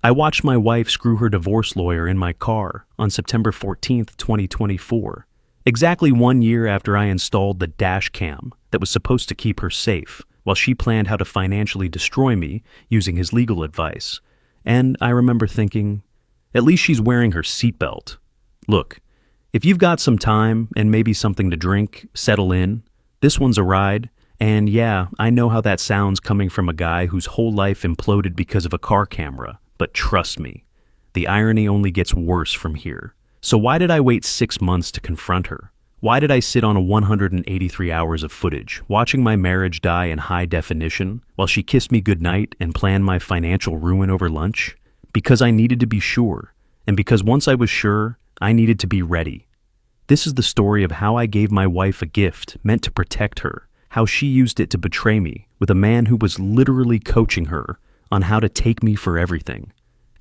I watched my wife screw her divorce lawyer in my car on September 14th, 2024, exactly 1 year after I installed the Dashcam that was supposed to keep her safe, while she planned how to financially destroy me using his legal advice. And I remember thinking, at least she's wearing her seatbelt. Look, if you've got some time and maybe something to drink, settle in. This one's a ride. And yeah, I know how that sounds coming from a guy whose whole life imploded because of a car camera, but trust me, the irony only gets worse from here. So why did I wait 6 months to confront her? Why did I sit on a 183 hours of footage, watching my marriage die in high definition, while she kissed me goodnight and planned my financial ruin over lunch? Because I needed to be sure, and because once I was sure, I needed to be ready. This is the story of how I gave my wife a gift meant to protect her, how she used it to betray me with a man who was literally coaching her on how to take me for everything,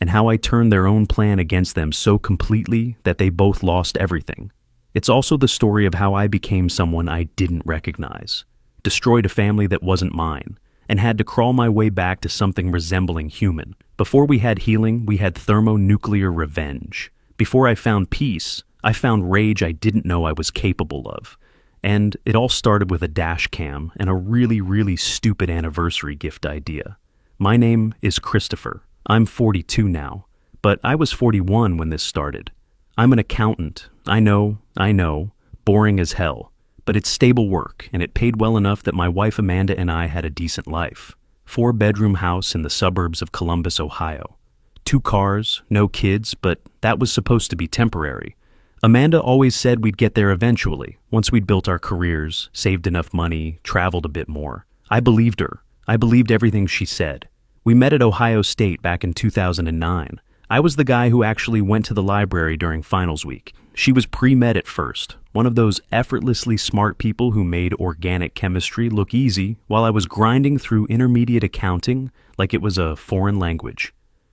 and how I turned their own plan against them so completely that they both lost everything. It's also the story of how I became someone I didn't recognize, destroyed a family that wasn't mine, and had to crawl my way back to something resembling human. Before we had healing, we had thermonuclear revenge. Before I found peace, I found rage I didn't know I was capable of. And it all started with a dash cam and a really, really stupid anniversary gift idea. My name is Christopher. I'm 42 now, but I was 41 when this started. I'm an accountant. I know, boring as hell. But it's stable work, and it paid well enough that my wife Amanda and I had a decent life. 4-bedroom house in the suburbs of Columbus, Ohio. 2 cars, no kids, but that was supposed to be temporary. Amanda always said we'd get there eventually, once we'd built our careers, saved enough money, traveled a bit more. I believed her. I believed everything she said. We met at Ohio State back in 2009. I was the guy who actually went to the library during finals week. She was pre-med at first, one of those effortlessly smart people who made organic chemistry look easy while I was grinding through intermediate accounting like it was a foreign language.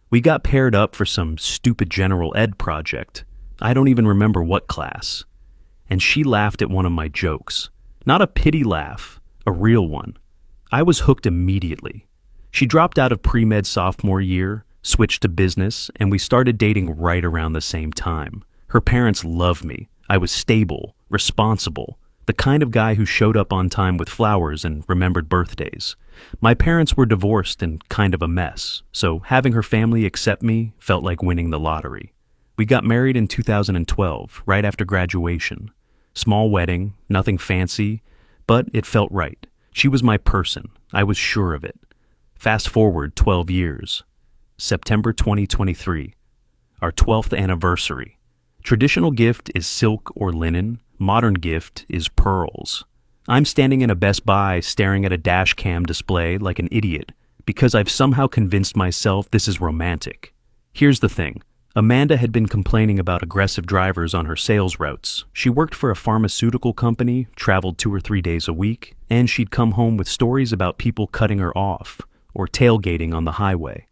We got paired up for some stupid general ed project. I don't even remember what class. And she laughed at one of my jokes. Not a pity laugh, a real one. I was hooked immediately. She dropped out of pre-med sophomore year, switched to business, and we started dating right around the same time. Her parents loved me. I was stable, responsible, the kind of guy who showed up on time with flowers and remembered birthdays. My parents were divorced and kind of a mess, so having her family accept me felt like winning the lottery. We got married in 2012, right after graduation. Small wedding, nothing fancy, but it felt right. She was my person. I was sure of it. Fast forward 12 years. September 2023, our 12th anniversary. Traditional gift is silk or linen. Modern gift is pearls. I'm standing in a Best Buy staring at a dash cam display like an idiot because I've somehow convinced myself this is romantic. Here's the thing. Amanda had been complaining about aggressive drivers on her sales routes. She worked for a pharmaceutical company, traveled 2 or 3 days a week, and she'd come home with stories about people cutting her off or tailgating on the highway.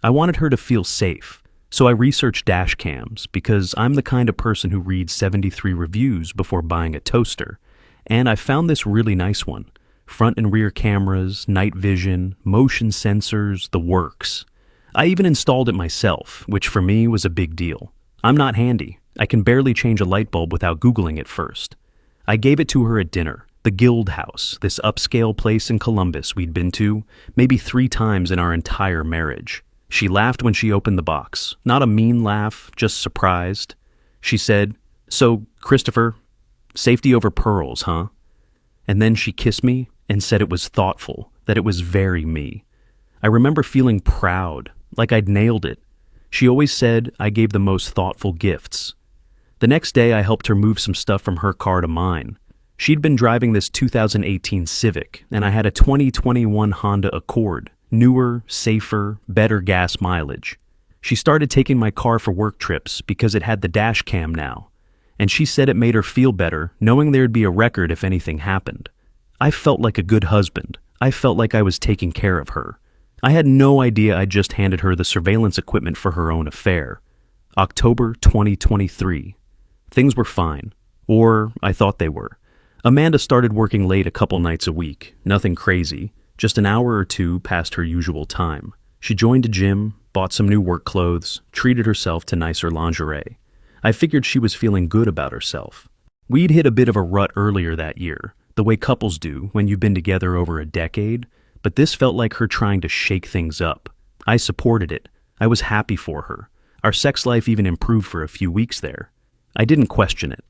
I wanted her to feel safe, so I researched dash cams because I'm the kind of person who reads 73 reviews before buying a toaster, and I found this really nice one. Front and rear cameras, night vision, motion sensors, the works. I even installed it myself, which for me was a big deal. I'm not handy. I can barely change a light bulb without Googling it first. I gave it to her at dinner, the Guild House, this upscale place in Columbus we'd been to maybe 3 times in our entire marriage. She laughed when she opened the box. Not a mean laugh, just surprised. She said, "So, Christopher, safety over pearls, huh?" And then she kissed me and said it was thoughtful, that it was very me. I remember feeling proud, like I'd nailed it. She always said I gave the most thoughtful gifts. The next day, I helped her move some stuff from her car to mine. She'd been driving this 2018 Civic, and I had a 2021 Honda Accord. Newer, safer, better gas mileage. She started taking my car for work trips because it had the dash cam now, and she said it made her feel better knowing there'd be a record if anything happened. I felt like a good husband. I felt like I was taking care of her. I had no idea I'd just handed her the surveillance equipment for her own affair. October 2023. Things were fine. Or I thought they were. Amanda started working late a couple nights a week. Nothing crazy. Just an hour or 2 past her usual time. She joined a gym, bought some new work clothes, treated herself to nicer lingerie. I figured she was feeling good about herself. We'd hit a bit of a rut earlier that year, the way couples do when you've been together over a decade, but this felt like her trying to shake things up. I supported it. I was happy for her. Our sex life even improved for a few weeks there. I didn't question it.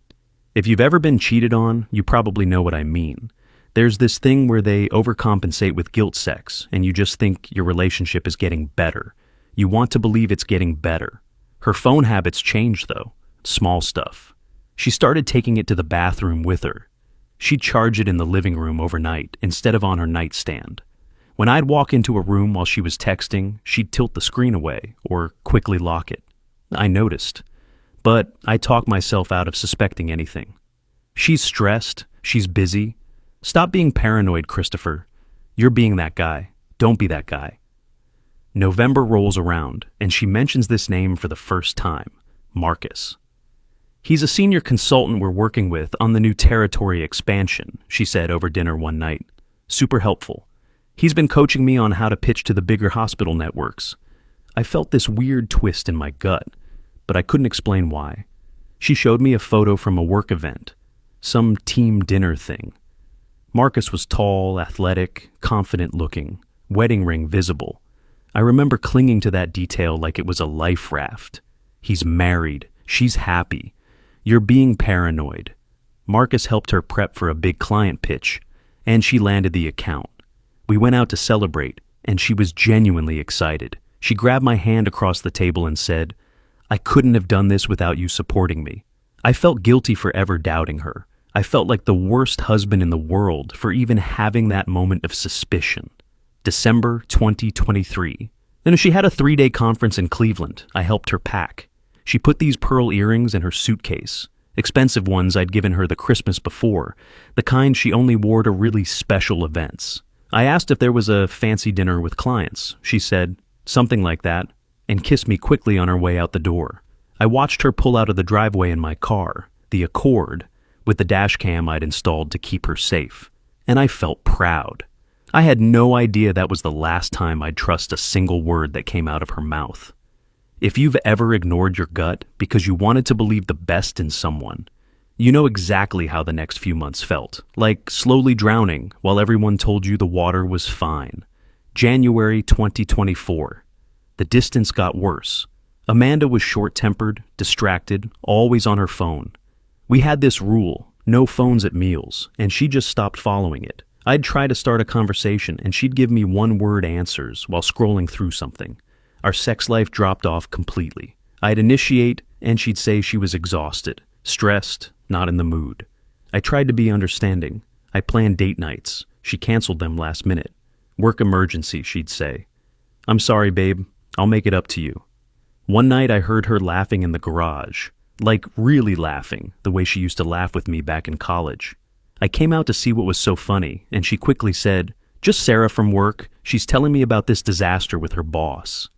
If you've ever been cheated on, you probably know what I mean. There's this thing where they overcompensate with guilt sex, and you just think your relationship is getting better. You want to believe it's getting better. Her phone habits changed, though. Small stuff. She started taking it to the bathroom with her. She'd charge it in the living room overnight instead of on her nightstand. When I'd walk into a room while she was texting, she'd tilt the screen away or quickly lock it. I noticed, but I talked myself out of suspecting anything. She's stressed. She's busy. Stop being paranoid, Christopher. You're being that guy. Don't be that guy. November rolls around, and she mentions this name for the first time, Marcus. He's a senior consultant we're working with on the new territory expansion, she said over dinner one night. Super helpful. He's been coaching me on how to pitch to the bigger hospital networks. I felt this weird twist in my gut, but I couldn't explain why. She showed me a photo from a work event, some team dinner thing. Marcus was tall, athletic, confident looking, wedding ring visible. I remember clinging to that detail like it was a life raft. He's married. She's happy. You're being paranoid. Marcus helped her prep for a big client pitch, and she landed the account. We went out to celebrate, and she was genuinely excited. She grabbed my hand across the table and said, "I couldn't have done this without you supporting me." I felt guilty for ever doubting her. I felt like the worst husband in the world for even having that moment of suspicion. December 2023. Then she had a 3-day conference in Cleveland. I helped her pack. She put these pearl earrings in her suitcase. Expensive ones I'd given her the Christmas before, the kind she only wore to really special events. I asked if there was a fancy dinner with clients. She said, something like that, and kissed me quickly on her way out the door. I watched her pull out of the driveway in my car, the Accord, with the Dashcam I'd installed to keep her safe. And I felt proud. I had no idea that was the last time I'd trust a single word that came out of her mouth. If you've ever ignored your gut because you wanted to believe the best in someone, you know exactly how the next few months felt, like slowly drowning while everyone told you the water was fine. January 2024. The distance got worse. Amanda was short-tempered, distracted, always on her phone. We had this rule, no phones at meals, and she just stopped following it. I'd try to start a conversation, and she'd give me one-word answers while scrolling through something. Our sex life dropped off completely. I'd initiate, and she'd say she was exhausted, stressed, not in the mood. I tried to be understanding. I planned date nights. She canceled them last minute. Work emergency, she'd say. "I'm sorry, babe. I'll make it up to you." One night I heard her laughing in the garage. Like really laughing, the way she used to laugh with me back in college. I came out to see what was so funny, and she quickly said, "Just Sarah from work. She's telling me about this disaster with her boss."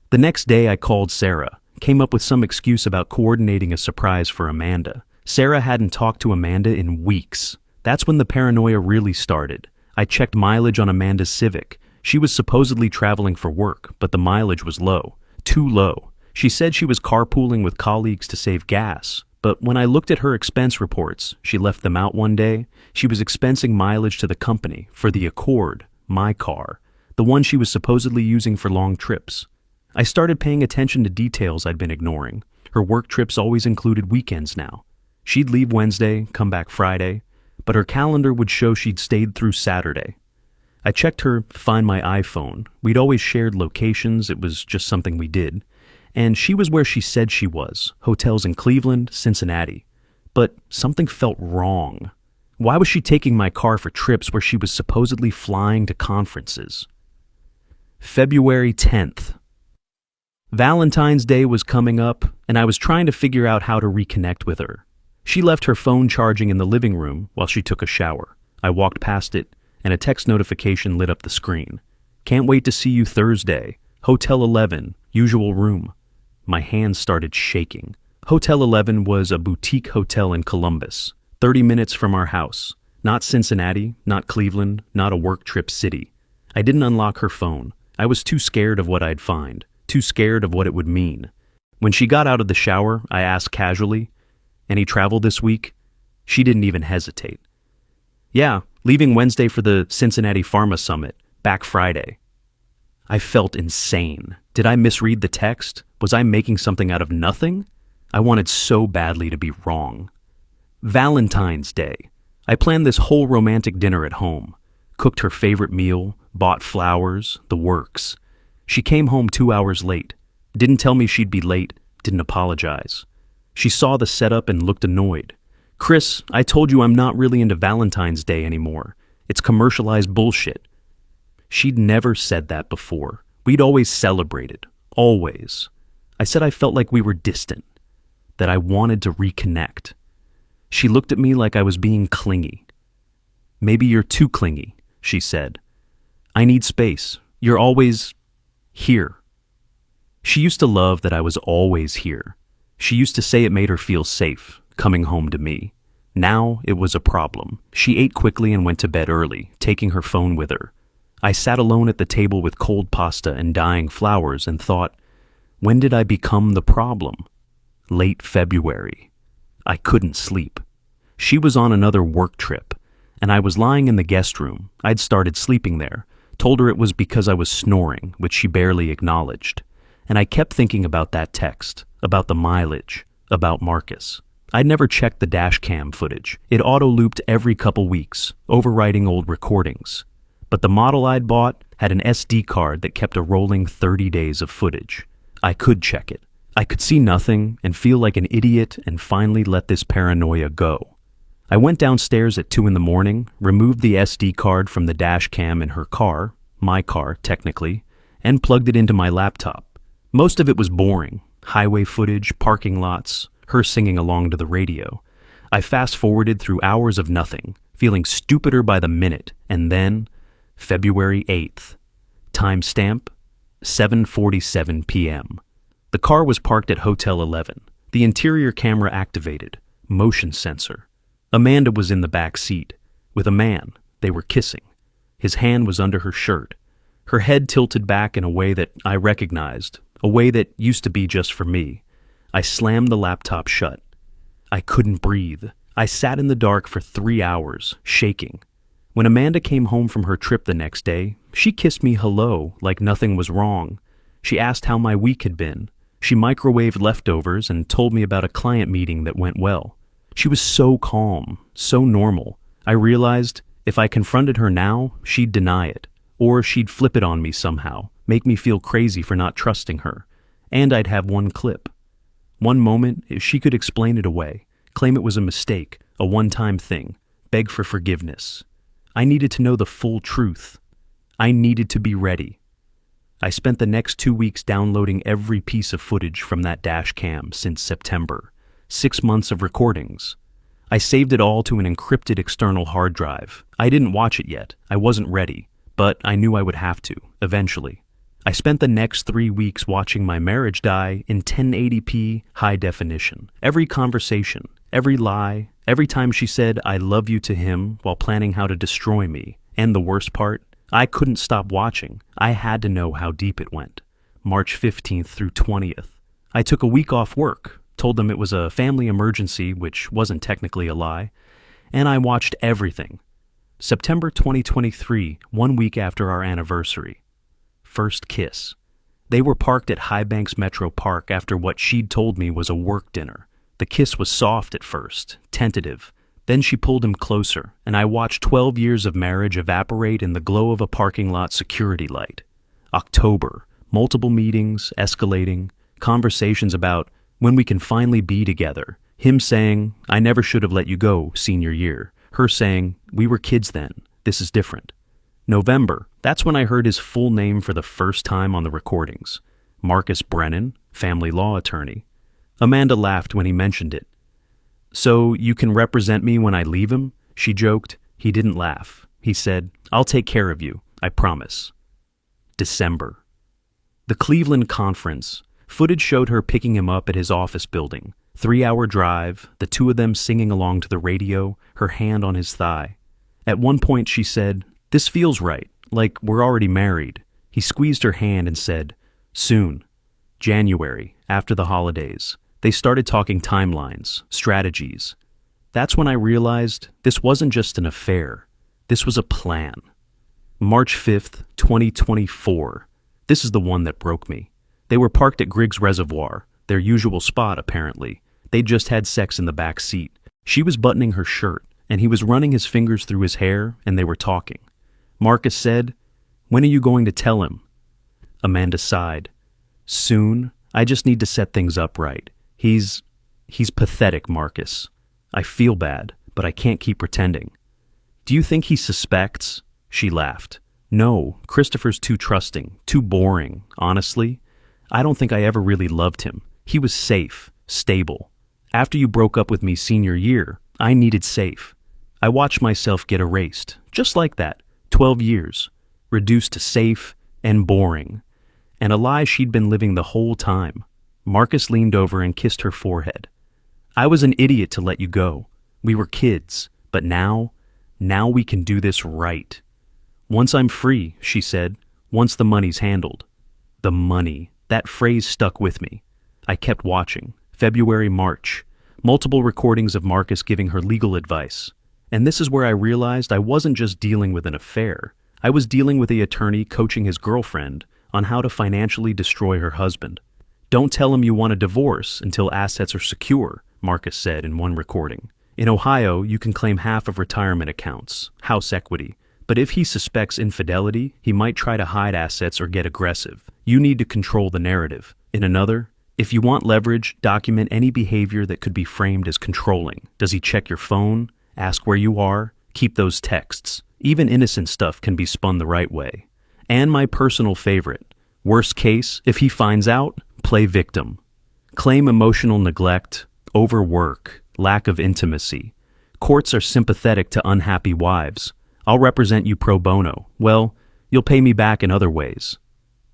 The next day I called Sarah, came up with some excuse about coordinating a surprise for Amanda. Sarah hadn't talked to Amanda in weeks. That's when the paranoia really started. I checked mileage on Amanda's Civic. She was supposedly traveling for work, but the mileage was low. Too low. She said she was carpooling with colleagues to save gas, but when I looked at her expense reports, she left them out one day, she was expensing mileage to the company for the Accord, my car, the one she was supposedly using for long trips. I started paying attention to details I'd been ignoring. Her work trips always included weekends now. She'd leave Wednesday, come back Friday, but her calendar would show she'd stayed through Saturday. I checked her Find My iPhone. We'd always shared locations, it was just something we did. And she was where she said she was, hotels in Cleveland, Cincinnati. But something felt wrong. Why was she taking my car for trips where she was supposedly flying to conferences? February 10th. Valentine's Day was coming up, and I was trying to figure out how to reconnect with her. She left her phone charging in the living room while she took a shower. I walked past it, and a text notification lit up the screen. "Can't wait to see you Thursday. Hotel 11, usual room." My hands started shaking. Hotel 11 was a boutique hotel in Columbus, 30 minutes from our house. Not Cincinnati, not Cleveland, not a work trip city. I didn't unlock her phone. I was too scared of what I'd find. too scared of what it would mean. When she got out of the shower, I asked casually, "Any travel this week?" She didn't even hesitate. "Yeah, leaving Wednesday for the Cincinnati Pharma Summit, back Friday." I felt insane. Did I misread the text? Was I making something out of nothing? I wanted so badly to be wrong. Valentine's Day. I planned this whole romantic dinner at home. Cooked her favorite meal, bought flowers, the works. She came home 2 hours late. Didn't tell me she'd be late, didn't apologize. She saw the setup and looked annoyed. "Chris, I told you I'm not really into Valentine's Day anymore. It's commercialized bullshit." She'd never said that before. We'd always celebrated. Always. I said I felt like we were distant. That I wanted to reconnect. She looked at me like I was being clingy. "Maybe you're too clingy," she said. "I need space. You're always here." She used to love that I was always here. She used to say it made her feel safe, coming home to me. Now it was a problem. She ate quickly and went to bed early, taking her phone with her. I sat alone at the table with cold pasta and dying flowers and thought, when did I become the problem? Late February. I couldn't sleep. She was on another work trip, and I was lying in the guest room. I'd started sleeping there, told her it was because I was snoring, which she barely acknowledged. And I kept thinking about that text, about the mileage, about Marcus. I'd never checked the Dashcam footage. It auto-looped every couple weeks, overwriting old recordings. But the model I'd bought had an SD card that kept a rolling 30 days of footage. I could check it. I could see nothing and feel like an idiot and finally let this paranoia go. I went downstairs at 2 a.m, removed the SD card from the Dashcam in her car, my car technically, and plugged it into my laptop. Most of it was boring. Highway footage, parking lots, her singing along to the radio. I fast-forwarded through hours of nothing, feeling stupider by the minute, and then February 8th. Timestamp, 7:47 p.m. The car was parked at Hotel 11. The interior camera activated. Motion sensor. Amanda was in the back seat. With a man. They were kissing. His hand was under her shirt. Her head tilted back in a way that I recognized, a way that used to be just for me. I slammed the laptop shut. I couldn't breathe. I sat in the dark for 3 hours, shaking. When Amanda came home from her trip the next day, she kissed me hello like nothing was wrong. She asked how my week had been. She microwaved leftovers and told me about a client meeting that went well. She was so calm, so normal. I realized if I confronted her now, she'd deny it. Or she'd flip it on me somehow, make me feel crazy for not trusting her. And I'd have one clip. One moment, if she could explain it away, claim it was a mistake, a one-time thing, beg for forgiveness. I needed to know the full truth. I needed to be ready. I spent the next 2 weeks downloading every piece of footage from that Dashcam since September. 6 months of recordings. I saved it all to an encrypted external hard drive. I didn't watch it yet. I wasn't ready, but I knew I would have to, eventually. I spent the next 3 weeks watching my marriage die in 1080p high definition. Every conversation, every lie, every time she said I love you to him while planning how to destroy me. And the worst part, I couldn't stop watching. I had to know how deep it went. March 15th through 20th. I took a week off work, told them it was a family emergency, which wasn't technically a lie, and I watched everything. September 2023, 1 week after our anniversary. First kiss. They were parked at Highbanks Metro Park after what she'd told me was a work dinner. The kiss was soft at first, tentative. Then she pulled him closer, and I watched 12 years of marriage evaporate in the glow of a parking lot security light. October, multiple meetings, escalating, conversations about when we can finally be together. Him saying, I never should have let you go, senior year. Her saying, we were kids then, this is different. November, that's when I heard his full name for the first time on the recordings. Marcus Brennan, family law attorney. Amanda laughed when he mentioned it. So you can represent me when I leave him? She joked. He didn't laugh. He said, I'll take care of you, I promise. December. The Cleveland conference. Footage showed her picking him up at his office building. 3-hour drive, the two of them singing along to the radio, her hand on his thigh. At one point she said, this feels right, like we're already married. He squeezed her hand and said, soon. January, after the holidays. They started talking timelines, strategies. That's when I realized this wasn't just an affair. This was a plan. March 5th, 2024. This is the one that broke me. They were parked at Griggs Reservoir, their usual spot apparently. They'd just had sex in the back seat. She was buttoning her shirt, and he was running his fingers through his hair, and they were talking. Marcus said, "When are you going to tell him?" Amanda sighed. "Soon. I just need to set things up right. He's pathetic, Marcus. I feel bad, but I can't keep pretending." "Do you think he suspects?" She laughed. "No, Christopher's too trusting, too boring, honestly. I don't think I ever really loved him. He was safe, stable. After you broke up with me senior year, I needed safe. I watched myself get erased, just like that, 12 years, reduced to safe and boring, and a lie she'd been living the whole time." Marcus leaned over and kissed her forehead. "I was an idiot to let you go. We were kids, but now we can do this right. Once I'm free," she said, "once the money's handled." The money, that phrase stuck with me. I kept watching. February, March. Multiple recordings of Marcus giving her legal advice. And this is where I realized I wasn't just dealing with an affair. I was dealing with the attorney coaching his girlfriend on how to financially destroy her husband. "Don't tell him you want a divorce until assets are secure," Marcus said in one recording. "In Ohio, you can claim half of retirement accounts, house equity. But if he suspects infidelity, he might try to hide assets or get aggressive. You need to control the narrative." In another, "If you want leverage, document any behavior that could be framed as controlling. Does he check your phone? Ask where you are? Keep those texts. Even innocent stuff can be spun the right way." And my personal favorite, worst case, if he finds out, play victim. Claim emotional neglect, overwork, lack of intimacy. Courts are sympathetic to unhappy wives. "I'll represent you pro bono. Well, you'll pay me back in other ways."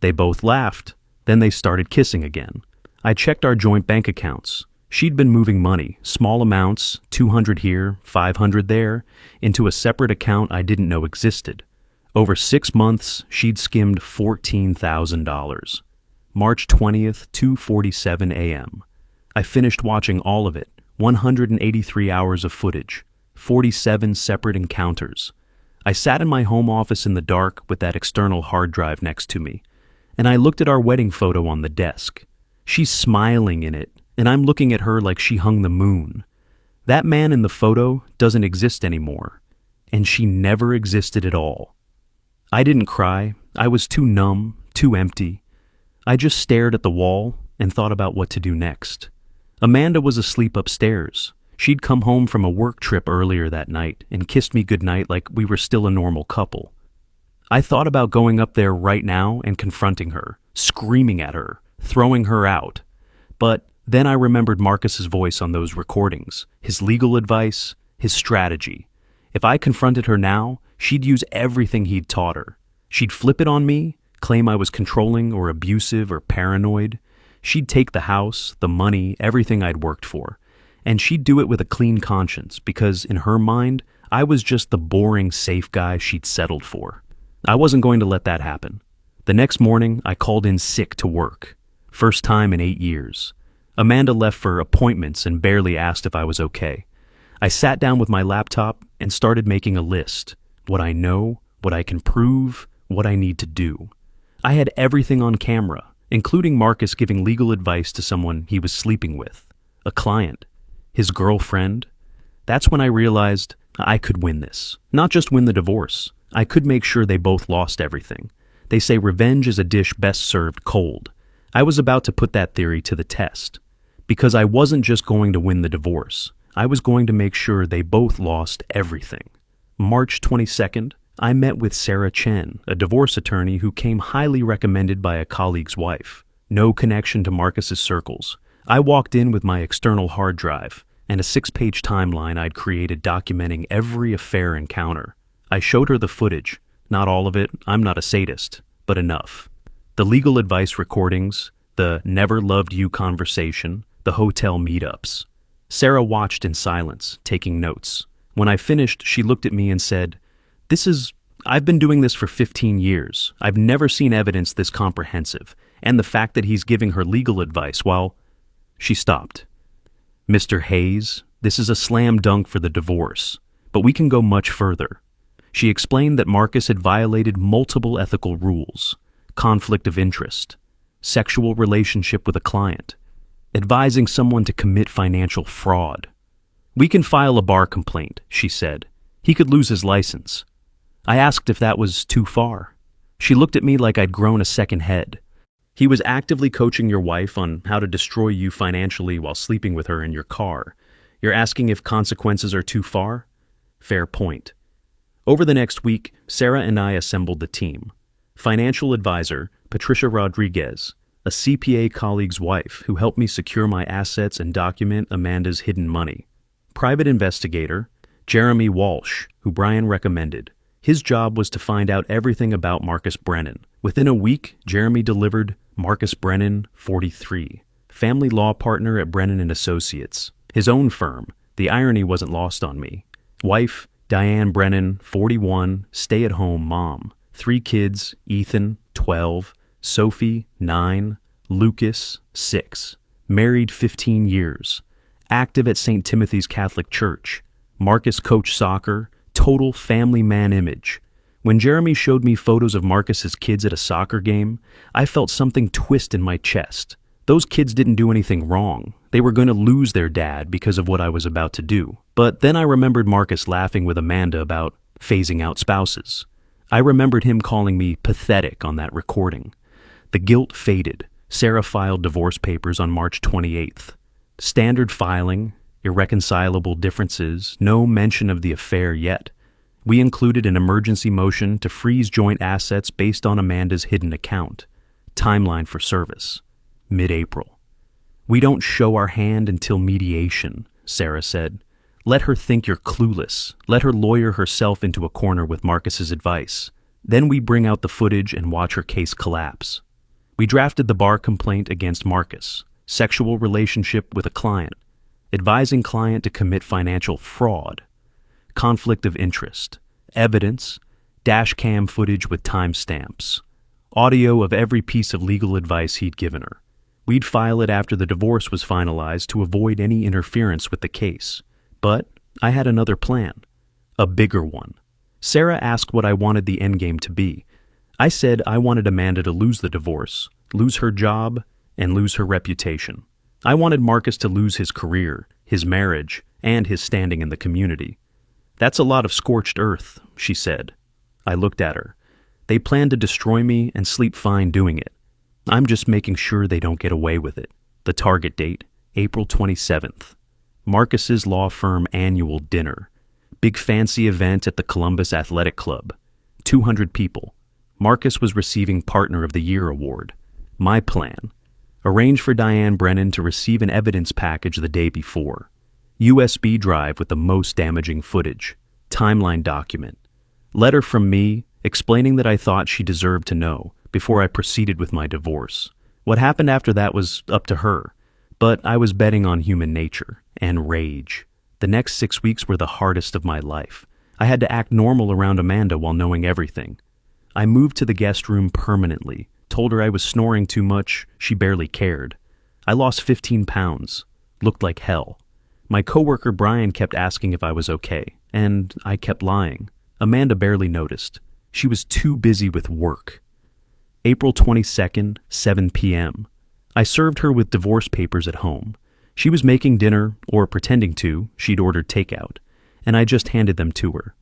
They both laughed. Then they started kissing again. I checked our joint bank accounts. She'd been moving money, small amounts, 200 here, 500 there, into a separate account I didn't know existed. Over 6 months, she'd skimmed $14,000. March 20th, 2:47 a.m. I finished watching all of it, 183 hours of footage, 47 separate encounters. I sat in my home office in the dark with that external hard drive next to me, and I looked at our wedding photo on the desk. She's smiling in it, and I'm looking at her like she hung the moon. That man in the photo doesn't exist anymore, and she never existed at all. I didn't cry. I was too numb, too empty. I just stared at the wall and thought about what to do next. Amanda was asleep upstairs. She'd come home from a work trip earlier that night and kissed me goodnight like we were still a normal couple. I thought about going up there right now and confronting her, screaming at her, throwing her out. But then I remembered Marcus's voice on those recordings, his legal advice, his strategy. If I confronted her now, she'd use everything he'd taught her. She'd flip it on me, claim I was controlling or abusive or paranoid. She'd take the house, the money, everything I'd worked for. And she'd do it with a clean conscience because, in her mind, I was just the boring, safe guy she'd settled for. I wasn't going to let that happen. The next morning, I called in sick to work. First time in 8 years. Amanda left for appointments and barely asked if I was okay. I sat down with my laptop and started making a list. What I know, what I can prove, what I need to do. I had everything on camera, including Marcus giving legal advice to someone he was sleeping with. A client. His girlfriend. That's when I realized I could win this. Not just win the divorce. I could make sure they both lost everything. They say revenge is a dish best served cold. I was about to put that theory to the test. Because I wasn't just going to win the divorce. I was going to make sure they both lost everything. March 22nd, I met with Sarah Chen, a divorce attorney who came highly recommended by a colleague's wife. No connection to Marcus's circles. I walked in with my external hard drive and a 6-page timeline I'd created documenting every affair encounter. I showed her the footage. Not all of it, I'm not a sadist, but enough. The legal advice recordings, the never loved you conversation, the hotel meetups. Sarah watched in silence, taking notes. When I finished, she looked at me and said, "This is I've been doing this for 15 years. I've never seen evidence this comprehensive. And the fact that he's giving her legal advice while... She stopped. Mr. Hayes, this is a slam dunk for the divorce, but we can go much further. She explained that Marcus had violated multiple ethical rules, conflict of interest, sexual relationship with a client, advising someone to commit financial fraud. We can file a bar complaint, she said. He could lose his license. I asked if that was too far. She looked at me like I'd grown a second head. He was actively coaching your wife on how to destroy you financially while sleeping with her in your car. You're asking if consequences are too far? Fair point. Over the next week, Sarah and I assembled the team. Financial advisor, Patricia Rodriguez, a CPA colleague's wife who helped me secure my assets and document Amanda's hidden money. Private investigator, Jeremy Walsh, who Brian recommended. His job was to find out everything about Marcus Brennan. Within a week, Jeremy delivered Marcus Brennan, 43, family law partner at Brennan & Associates, his own firm. The irony wasn't lost on me. Wife, Diane Brennan, 41, stay-at-home mom. 3 kids, Ethan, 12, Sophie, 9, Lucas, 6. Married 15 years. Active at St. Timothy's Catholic Church. Marcus coached soccer. Total family man image. When Jeremy showed me photos of Marcus's kids at a soccer game, I felt something twist in my chest. Those kids didn't do anything wrong. They were going to lose their dad because of what I was about to do. But then I remembered Marcus laughing with Amanda about phasing out spouses. I remembered him calling me pathetic on that recording. The guilt faded. Sarah filed divorce papers on March 28th. Standard filing, irreconcilable differences, no mention of the affair yet. We included an emergency motion to freeze joint assets based on Amanda's hidden account. Timeline for service, mid-April. We don't show our hand until mediation, Sarah said. Let her think you're clueless. Let her lawyer herself into a corner with Marcus's advice. Then we bring out the footage and watch her case collapse. We drafted the bar complaint against Marcus, sexual relationship with a client, advising client to commit financial fraud, conflict of interest, evidence, dashcam footage with timestamps, audio of every piece of legal advice he'd given her. We'd file it after the divorce was finalized to avoid any interference with the case. But I had another plan, a bigger one. Sarah asked what I wanted the endgame to be. I said I wanted Amanda to lose the divorce, lose her job, and lose her reputation. I wanted Marcus to lose his career, his marriage, and his standing in the community. That's a lot of scorched earth, she said. I looked at her. They plan to destroy me and sleep fine doing it. I'm just making sure they don't get away with it. The target date, April 27th. Marcus's law firm annual dinner. Big fancy event at the Columbus Athletic Club. 200 people. Marcus was receiving Partner of the Year award. My plan. Arrange for Diane Brennan to receive an evidence package the day before. USB drive with the most damaging footage. Timeline document. Letter from me explaining that I thought she deserved to know before I proceeded with my divorce. What happened after that was up to her, but I was betting on human nature and rage. The next 6 weeks were the hardest of my life. I had to act normal around Amanda while knowing everything. I moved to the guest room permanently, told her I was snoring too much, she barely cared. I lost 15 pounds, looked like hell. My coworker Brian kept asking if I was okay, and I kept lying. Amanda barely noticed. She was too busy with work. April 22nd, 7 p.m. I served her with divorce papers at home. She was making dinner, or pretending to, she'd ordered takeout, and I just handed them to her.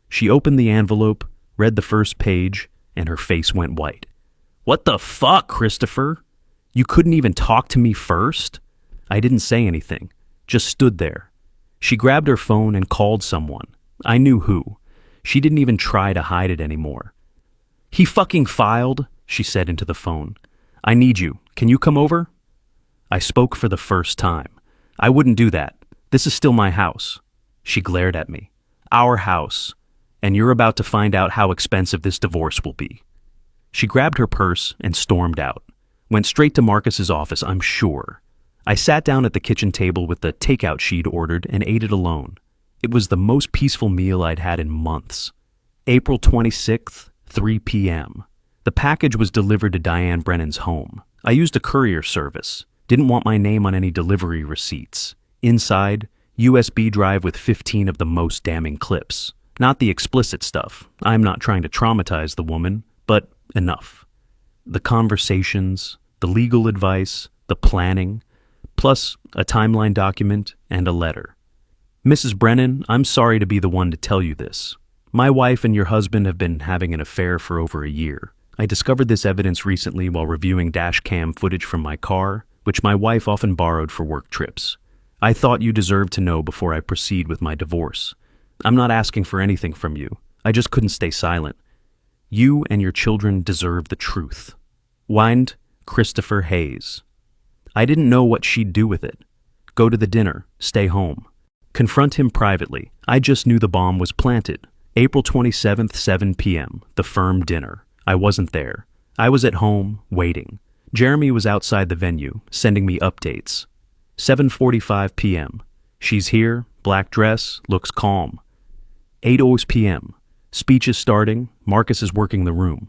She opened the envelope, read the first page, and her face went white. What the fuck, Christopher? You couldn't even talk to me first? I didn't say anything, just stood there. She grabbed her phone and called someone. I knew who. She didn't even try to hide it anymore. He fucking filed, she said into the phone. I need you. Can you come over? I spoke for the first time. I wouldn't do that. This is still my house. She glared at me. Our house. And you're about to find out how expensive this divorce will be. She grabbed her purse and stormed out. Went straight to Marcus's office, I'm sure. I sat down at the kitchen table with the takeout she'd ordered and ate it alone. It was the most peaceful meal I'd had in months. April 26th, 3 p.m. The package was delivered to Diane Brennan's home. I used a courier service. Didn't want my name on any delivery receipts. Inside, USB drive with 15 of the most damning clips. Not the explicit stuff. I'm not trying to traumatize the woman, but enough. The conversations, the legal advice, the planning, plus a timeline document and a letter. Mrs. Brennan, I'm sorry to be the one to tell you this. My wife and your husband have been having an affair for over a year. I discovered this evidence recently while reviewing Dashcam footage from my car, which my wife often borrowed for work trips. I thought you deserved to know before I proceed with my divorce. I'm not asking for anything from you. I just couldn't stay silent. You and your children deserve the truth. Signed, Christopher Hayes. I didn't know what she'd do with it. Go to the dinner, stay home. Confront him privately. I just knew the bomb was planted. April 27th, 7 p.m., the firm dinner. I wasn't there. I was at home, waiting. Jeremy was outside the venue, sending me updates. 7:45 p.m. She's here, black dress, looks calm. 8:00 p.m. Speech is starting, Marcus is working the room.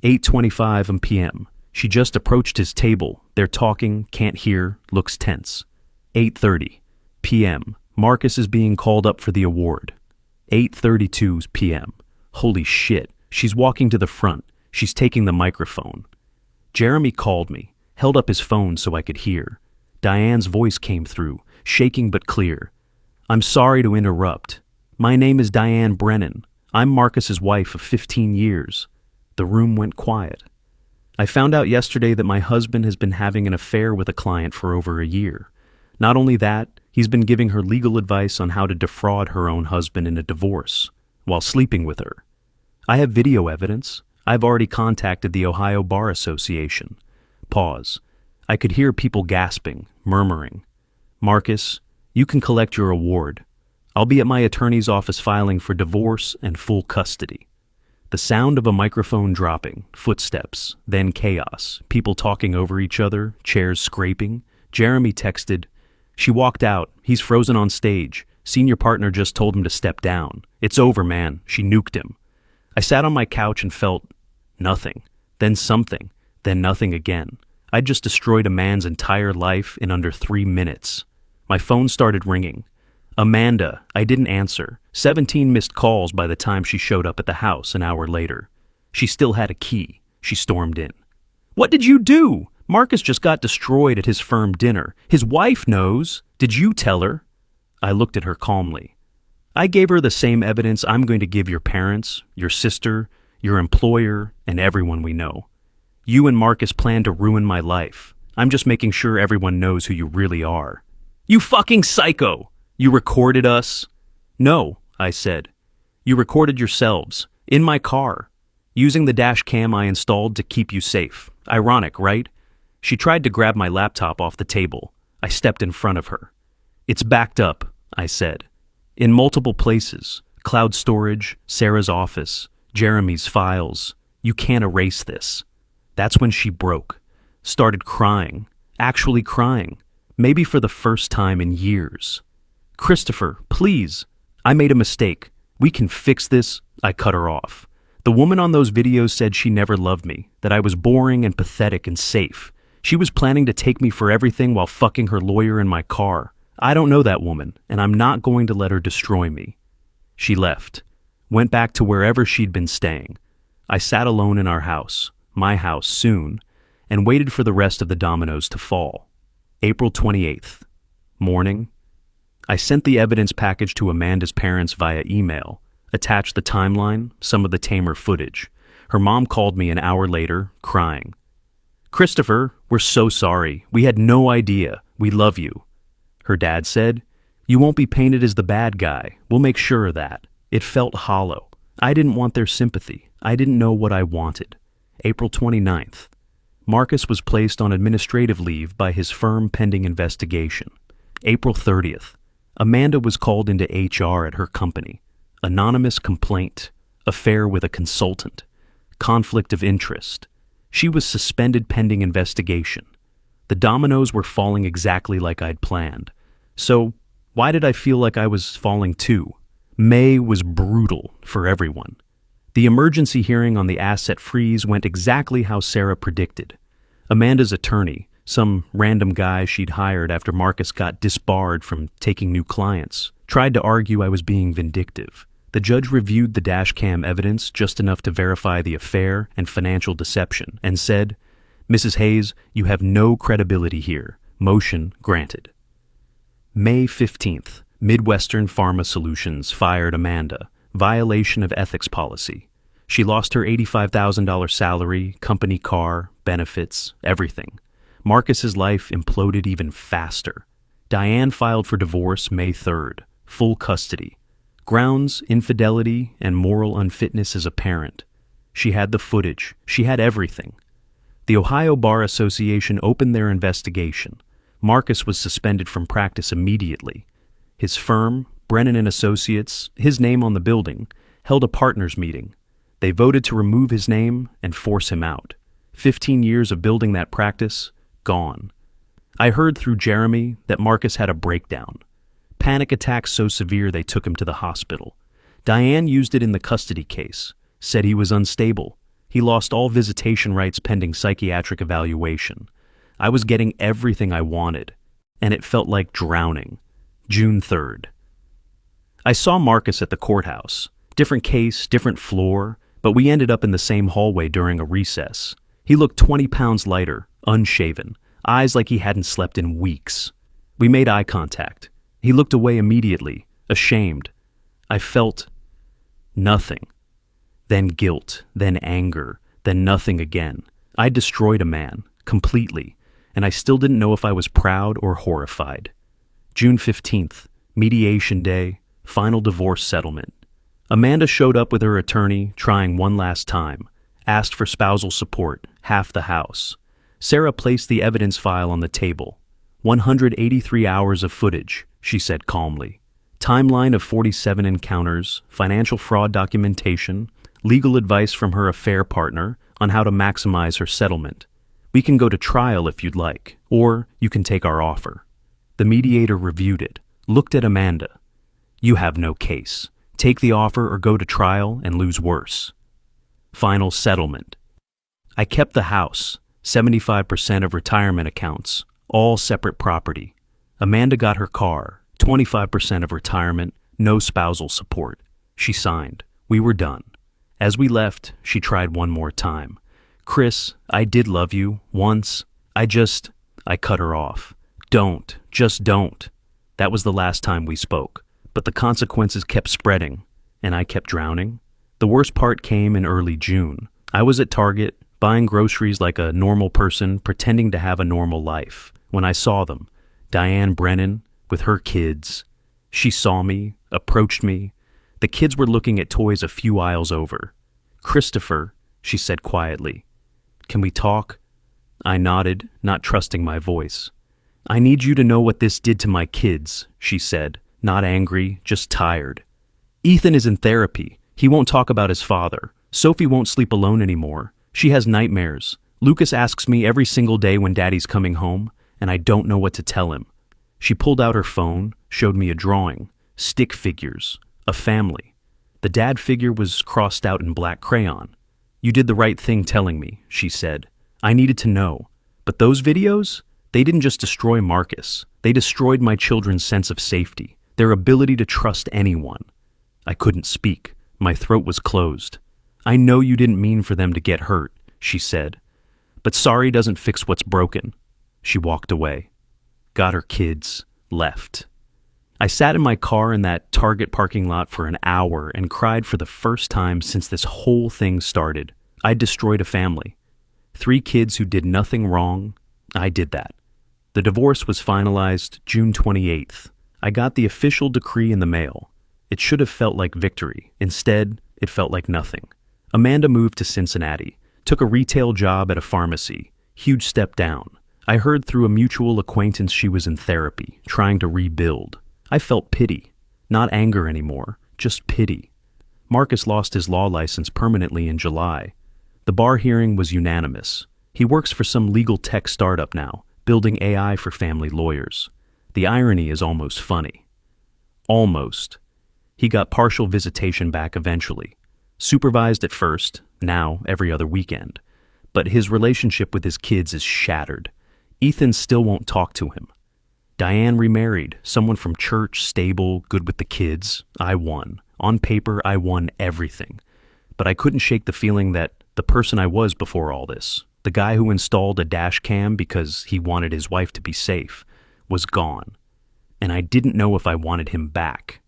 8:25 p.m. She just approached his table. They're talking, can't hear, looks tense. 8:30 p.m. Marcus is being called up for the award. 8:32 p.m. Holy shit, she's walking to the front. She's taking the microphone. Jeremy called me, held up his phone so I could hear. Diane's voice came through, shaking but clear. I'm sorry to interrupt. My name is Diane Brennan. I'm Marcus's wife of 15 years. The room went quiet. I found out yesterday that my husband has been having an affair with a client for over a year. Not only that, he's been giving her legal advice on how to defraud her own husband in a divorce, while sleeping with her. I have video evidence. I've already contacted the Ohio Bar Association. Pause. I could hear people gasping, murmuring. Marcus, you can collect your award. I'll be at my attorney's office filing for divorce and full custody. The sound of a microphone dropping, footsteps, then chaos, people talking over each other, chairs scraping. Jeremy texted, She walked out. He's frozen on stage. Senior partner just told him to step down. It's over, man. She nuked him. I sat on my couch and felt nothing, then something, then nothing again. I'd just destroyed a man's entire life in under 3 minutes. My phone started ringing. Amanda, I didn't answer. 17 missed calls by the time she showed up at the house an hour later. She still had a key. She stormed in. What did you do? Marcus just got destroyed at his firm dinner. His wife knows. Did you tell her? I looked at her calmly. I gave her the same evidence I'm going to give your parents, your sister, your employer, and everyone we know. You and Marcus plan to ruin my life. I'm just making sure everyone knows who you really are. You fucking psycho! You recorded us? No, I said. You recorded yourselves, in my car, using the dash cam I installed to keep you safe. Ironic, right? She tried to grab my laptop off the table. I stepped in front of her. It's backed up, I said. In multiple places. Cloud storage, Sarah's office, Jeremy's files. You can't erase this. That's when she broke. Started crying. Actually crying. Maybe for the first time in years. Christopher, please. I made a mistake. We can fix this. I cut her off. The woman on those videos said she never loved me, that I was boring and pathetic and safe. She was planning to take me for everything while fucking her lawyer in my car. I don't know that woman, and I'm not going to let her destroy me. She left. Went back to wherever she'd been staying. I sat alone in our house, my house soon, and waited for the rest of the dominoes to fall. April 28th. Morning. I sent the evidence package to Amanda's parents via email, attached the timeline, some of the tamer footage. Her mom called me an hour later, crying. Christopher, we're so sorry. We had no idea. We love you. Her dad said, You won't be painted as the bad guy. We'll make sure of that. It felt hollow. I didn't want their sympathy. I didn't know what I wanted. April 29th. Marcus was placed on administrative leave by his firm pending investigation. April 30th. Amanda was called into HR at her company. Anonymous complaint. Affair with a consultant. Conflict of interest. She was suspended pending investigation. The dominoes were falling exactly like I'd planned. So, why did I feel like I was falling too? May was brutal for everyone. The emergency hearing on the asset freeze went exactly how Sarah predicted. Amanda's attorney, some random guy she'd hired after Marcus got disbarred from taking new clients, tried to argue I was being vindictive. The judge reviewed the dashcam evidence just enough to verify the affair and financial deception and said, "Mrs. Hayes, you have no credibility here. Motion granted." May 15th, Midwestern Pharma Solutions fired Amanda, violation of ethics policy. She lost her $85,000 salary, company car, benefits, everything. Marcus's life imploded even faster. Diane filed for divorce May 3rd, full custody. Grounds, infidelity, and moral unfitness as a parent. She had the footage. She had everything. The Ohio Bar Association opened their investigation. Marcus was suspended from practice immediately. His firm, Brennan and Associates, his name on the building, held a partners meeting. They voted to remove his name and force him out. 15 years of building that practice, gone. I heard through Jeremy that Marcus had a breakdown. Panic attacks so severe they took him to the hospital. Diane used it in the custody case, said he was unstable. He lost all visitation rights pending psychiatric evaluation. I was getting everything I wanted, and it felt like drowning. June 3rd. I saw Marcus at the courthouse. Different case, different floor, but we ended up in the same hallway during a recess. He looked 20 pounds lighter, unshaven, eyes like he hadn't slept in weeks. We made eye contact. He looked away immediately, ashamed. I felt nothing. Then guilt, then anger, then nothing again. I destroyed a man, completely, and I still didn't know if I was proud or horrified. June 15th, mediation day, final divorce settlement. Amanda showed up with her attorney, trying one last time, asked for spousal support, half the house. Sarah placed the evidence file on the table. 183 hours of footage, she said calmly. Timeline of 47 encounters, financial fraud documentation, legal advice from her affair partner on how to maximize her settlement. We can go to trial if you'd like, or you can take our offer. The mediator reviewed it, looked at Amanda. You have no case. Take the offer or go to trial and lose worse. Final settlement. I kept the house, 75% of retirement accounts, all separate property. Amanda got her car, 25% of retirement, no spousal support. She signed. We were done. As we left, she tried one more time. Chris, I did love you, once. I cut her off. Don't, just don't. That was the last time we spoke. But the consequences kept spreading, and I kept drowning. The worst part came in early June. I was at Target, buying groceries like a normal person, pretending to have a normal life. When I saw them, Diane Brennan, with her kids. She saw me, approached me. The kids were looking at toys a few aisles over. Christopher, she said quietly. Can we talk? I nodded, not trusting my voice. I need you to know what this did to my kids, she said, not angry, just tired. Ethan is in therapy. He won't talk about his father. Sophie won't sleep alone anymore. She has nightmares. Lucas asks me every single day when Daddy's coming home, and I don't know what to tell him. She pulled out her phone, showed me a drawing, stick figures, a family. The dad figure was crossed out in black crayon. You did the right thing telling me, she said. I needed to know. But those videos, they didn't just destroy Marcus. They destroyed my children's sense of safety, their ability to trust anyone. I couldn't speak. My throat was closed. I know you didn't mean for them to get hurt, she said. But sorry doesn't fix what's broken. She walked away. Got her kids, left. I sat in my car in that Target parking lot for an hour and cried for the first time since this whole thing started. I destroyed a family. 3 kids who did nothing wrong. I did that. The divorce was finalized June 28th. I got the official decree in the mail. It should have felt like victory. Instead, it felt like nothing. Amanda moved to Cincinnati, took a retail job at a pharmacy. Huge step down. I heard through a mutual acquaintance she was in therapy, trying to rebuild. I felt pity. Not anger anymore, just pity. Marcus lost his law license permanently in July. The bar hearing was unanimous. He works for some legal tech startup now, building AI for family lawyers. The irony is almost funny. Almost. He got partial visitation back eventually. supervised at first, now every other weekend. But his relationship with his kids is shattered. Ethan still won't talk to him. Diane remarried, someone from church, stable, good with the kids. I won. On paper, I won everything. But I couldn't shake the feeling that the person I was before all this, the guy who installed a dash cam because he wanted his wife to be safe, was gone. And I didn't know if I wanted him back.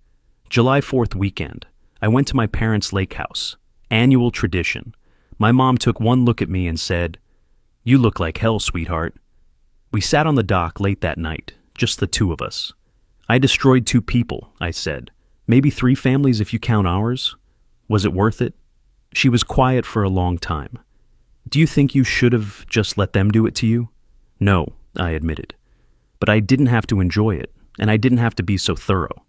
July 4th weekend, I went to my parents' lake house. Annual tradition. My mom took one look at me and said, "You look like hell, sweetheart." We sat on the dock late that night, just the two of us. "I destroyed 2 people," I said. "Maybe 3 families if you count ours. Was it worth it?" She was quiet for a long time. "Do you think you should have just let them do it to you?" "No," I admitted. "But I didn't have to enjoy it, and I didn't have to be so thorough."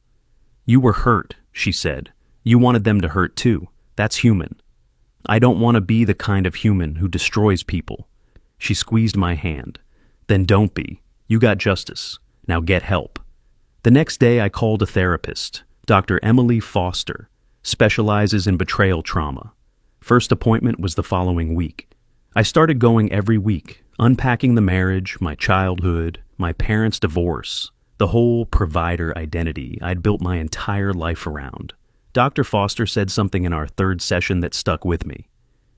"You were hurt," she said. "You wanted them to hurt too. That's human." "I don't want to be the kind of human who destroys people." She squeezed my hand. "Then don't be. You got justice. Now get help." The next day I called a therapist, Dr. Emily Foster, specializes in betrayal trauma. First appointment was the following week. I started going every week, unpacking the marriage, my childhood, my parents' divorce, the whole provider identity I'd built my entire life around. Dr. Foster said something in our 3rd session that stuck with me.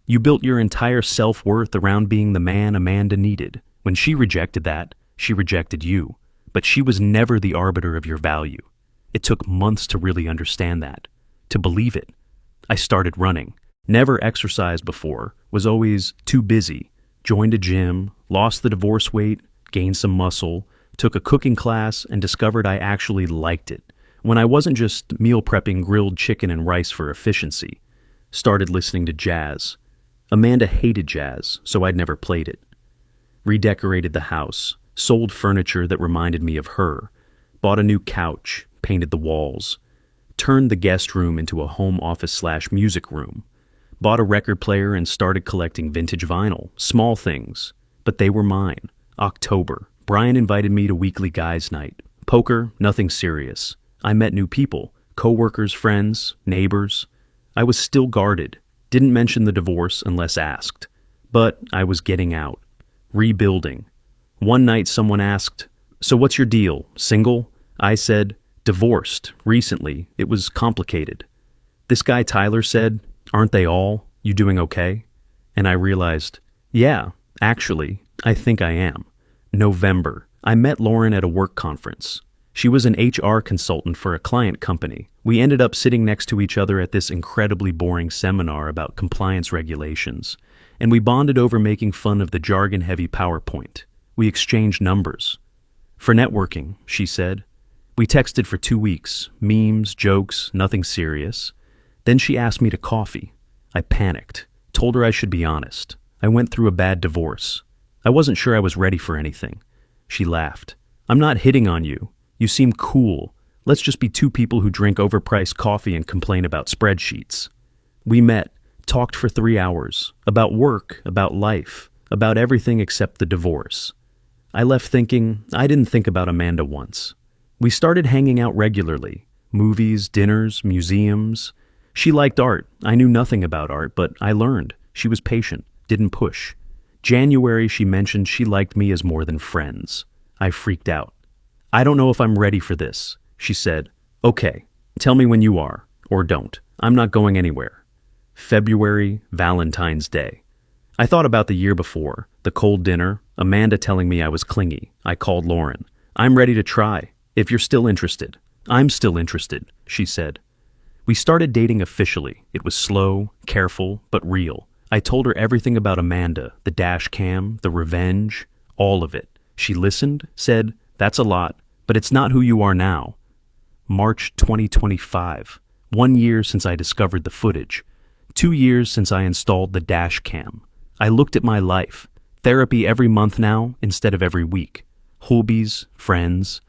"You built your entire self-worth around being the man Amanda needed. When she rejected that, she rejected you. But she was never the arbiter of your value." It took months to really understand that, to believe it. I started running. Never exercised before, was always too busy. Joined a gym, lost the divorce weight, gained some muscle, took a cooking class, and discovered I actually liked it. When I wasn't just meal prepping grilled chicken and rice for efficiency. Started listening to jazz. Amanda hated jazz, so I'd never played it. Redecorated the house, sold furniture that reminded me of her, bought a new couch, painted the walls, turned the guest room into a home office/music room, bought a record player and started collecting vintage vinyl, small things, but they were mine. October, Brian invited me to weekly guys' night. Poker, nothing serious. I met new people, coworkers, friends, neighbors. I was still guarded, didn't mention the divorce unless asked. But I was getting out, rebuilding. One night someone asked, "So what's your deal, single?" I said, "Divorced, recently, it was complicated." This guy Tyler said, "Aren't they all? You doing okay?" And I realized, yeah, actually, I think I am. November, I met Lauren at a work conference. She was an HR consultant for a client company. We ended up sitting next to each other at this incredibly boring seminar about compliance regulations, and we bonded over making fun of the jargon-heavy PowerPoint. We exchanged numbers. "For networking," she said. We texted for 2 weeks, memes, jokes, nothing serious. Then she asked me to coffee. I panicked, told her I should be honest. I went through a bad divorce. I wasn't sure I was ready for anything. She laughed. "I'm not hitting on you. You seem cool. Let's just be 2 people who drink overpriced coffee and complain about spreadsheets." We met, talked for 3 hours, about work, about life, about everything except the divorce. I left thinking, I didn't think about Amanda once. We started hanging out regularly, movies, dinners, museums. She liked art. I knew nothing about art, but I learned. She was patient, didn't push. January, she mentioned she liked me as more than friends. I freaked out. "I don't know if I'm ready for this," she said. "Okay, tell me when you are, or don't. I'm not going anywhere." February, Valentine's Day. I thought about the year before, the cold dinner, Amanda telling me I was clingy. I called Lauren. "I'm ready to try, if you're still interested." "I'm still interested," she said. We started dating officially. It was slow, careful, but real. I told her everything about Amanda, the dash cam, the revenge, all of it. She listened, said, "That's a lot, but it's not who you are now." March 2025. 1 year since I discovered the footage. 2 years since I installed the dash cam. I looked at my life. Therapy every month now instead of every week. Hobbies, friends.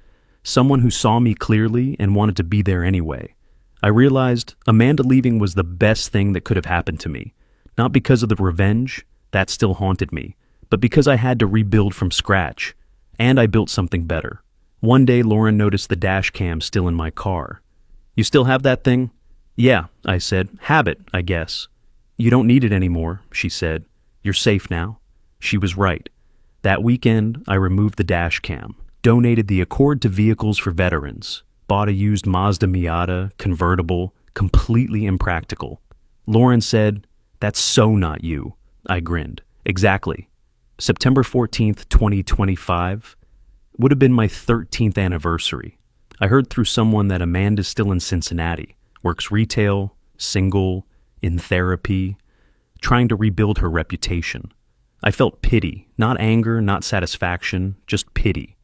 Someone who saw me clearly and wanted to be there anyway. I realized Amanda leaving was the best thing that could have happened to me. Not because of the revenge, that still haunted me, but because I had to rebuild from scratch. And I built something better. One day Lauren noticed the dash cam still in my car. "You still have that thing?" Yeah, I said. Have it, I guess. You don't need it anymore, she said. You're safe now. She was right. That weekend, I removed the Dashcam, donated the Accord to Vehicles for Veterans, bought a used Mazda Miata, convertible, completely impractical. Lauren said, "That's so not you." I grinned. Exactly. September 14th, 2025 would have been my 13th anniversary. I heard through someone that Amanda's still in Cincinnati, works retail, single, in therapy, trying to rebuild her reputation. I felt pity, not anger, not satisfaction, just pity.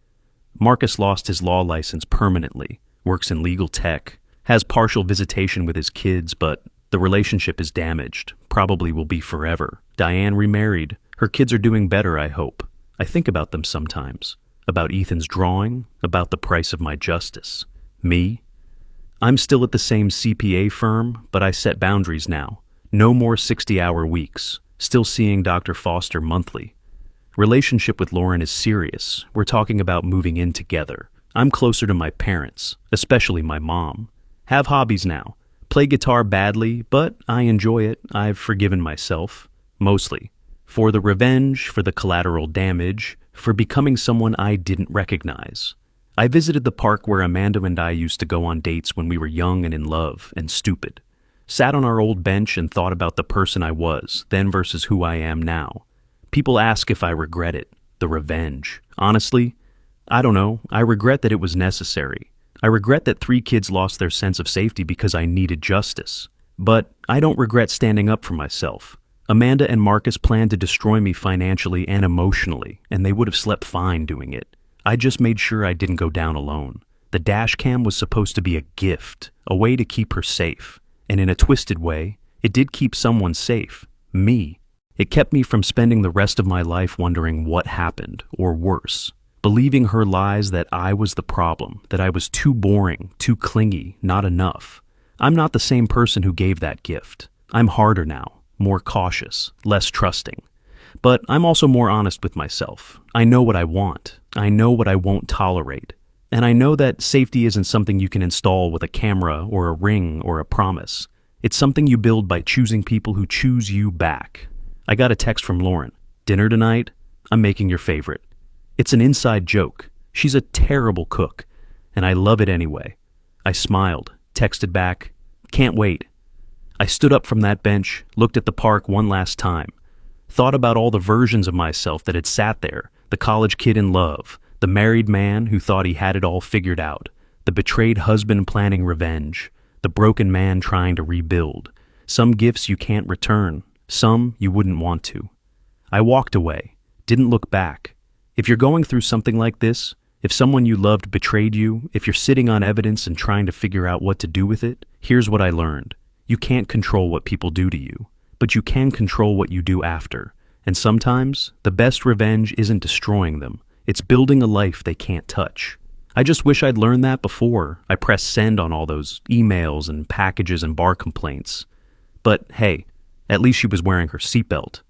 Marcus lost his law license permanently, works in legal tech, has partial visitation with his kids, but the relationship is damaged, probably will be forever. Diane remarried. Her kids are doing better, I hope. I think about them sometimes. About Ethan's drawing, about the price of my justice. Me? I'm still at the same CPA firm, but I set boundaries now. No more 60-hour weeks. Still seeing Dr. Foster monthly. Relationship with Lauren is serious. We're talking about moving in together. I'm closer to my parents, especially my mom. Have hobbies now. Play guitar badly, but I enjoy it. I've forgiven myself. Mostly. For the revenge, for the collateral damage, for becoming someone I didn't recognize. I visited the park where Amanda and I used to go on dates when we were young and in love and stupid. Sat on our old bench and thought about the person I was, then versus who I am now. People ask if I regret it, the revenge. Honestly, I don't know. I regret that it was necessary. I regret that 3 kids lost their sense of safety because I needed justice. But I don't regret standing up for myself. Amanda and Marcus planned to destroy me financially and emotionally, and they would have slept fine doing it. I just made sure I didn't go down alone. The Dashcam was supposed to be a gift, a way to keep her safe. And in a twisted way, it did keep someone safe. Me. It kept me from spending the rest of my life wondering what happened, or worse. Believing her lies that I was the problem, that I was too boring, too clingy, not enough. I'm not the same person who gave that gift. I'm harder now, more cautious, less trusting. But I'm also more honest with myself. I know what I want. I know what I won't tolerate. And I know that safety isn't something you can install with a camera or a ring or a promise. It's something you build by choosing people who choose you back. I got a text from Lauren. "Dinner tonight? I'm making your favorite." It's an inside joke. She's a terrible cook, and I love it anyway. I smiled, texted back, "Can't wait." I stood up from that bench, looked at the park one last time, thought about all the versions of myself that had sat there, the college kid in love, the married man who thought he had it all figured out, the betrayed husband planning revenge, the broken man trying to rebuild, some gifts you can't return, some you wouldn't want to. I walked away, didn't look back. If you're going through something like this, if someone you loved betrayed you, if you're sitting on evidence and trying to figure out what to do with it, here's what I learned. You can't control what people do to you, but you can control what you do after. And sometimes, the best revenge isn't destroying them. It's building a life they can't touch. I just wish I'd learned that before I pressed send on all those emails and packages and bar complaints. But hey, at least she was wearing her seatbelt.